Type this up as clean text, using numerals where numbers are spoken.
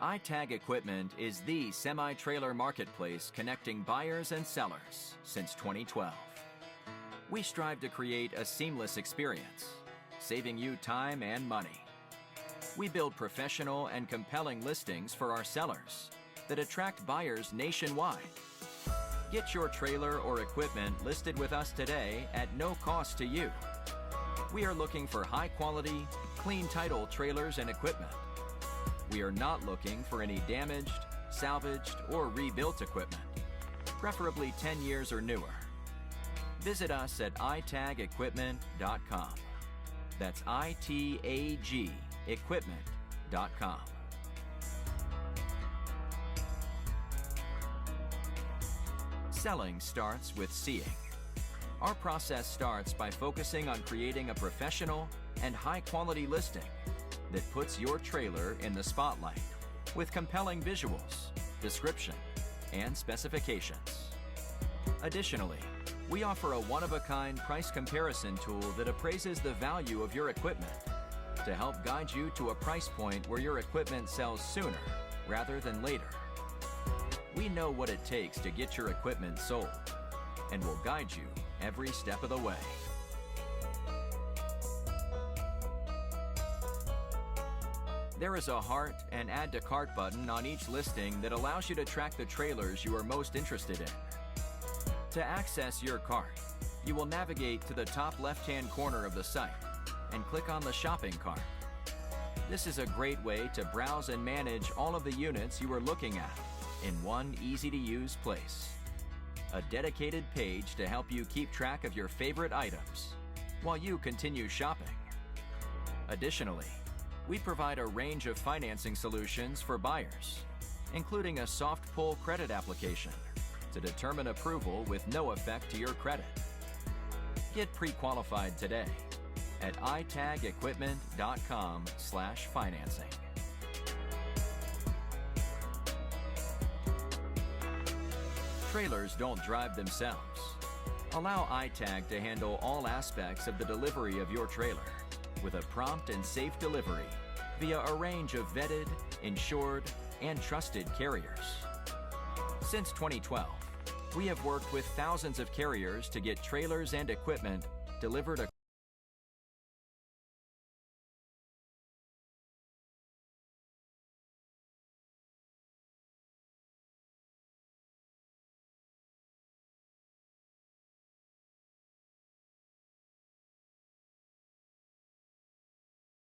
iTag Equipment is the semi-trailer marketplace connecting buyers and sellers since 2012. We strive to create a seamless experience, saving you time and money. We build professional and compelling listings for our sellers that attract buyers nationwide. Get your trailer or equipment listed with us today at no cost to you. We are looking for high-quality, clean title trailers and equipment. We are not looking for any damaged, salvaged, or rebuilt equipment, preferably 10 years or newer. Visit us at itagequipment.com. That's ITAG equipment.com. Selling starts with seeing. Our process starts by focusing on creating a professional and high-quality listing that puts your trailer in the spotlight with compelling visuals, description, and specifications. Additionally, we offer a one-of-a-kind price comparison tool that appraises the value of your equipment to help guide you to a price point where your equipment sells sooner rather than later. We know what it takes to get your equipment sold and will guide you every step of the way. There is a heart and add to cart button on each listing that allows you to track the trailers you are most interested in. To access your cart, you will navigate to the top left-hand corner of the site and click on the shopping cart. This is a great way to browse and manage all of the units you are looking at in one easy-to-use place. A dedicated page to help you keep track of your favorite items while you continue shopping. Additionally, we provide a range of financing solutions for buyers, including a soft pull credit application to determine approval with no effect to your credit. Get pre-qualified today at itagequipment.com/financing. Trailers don't drive themselves. Allow iTag to handle all aspects of the delivery of your trailer with a prompt and safe delivery via a range of vetted, insured, and trusted carriers. Since 2012, we have worked with thousands of carriers to get trailers and equipment delivered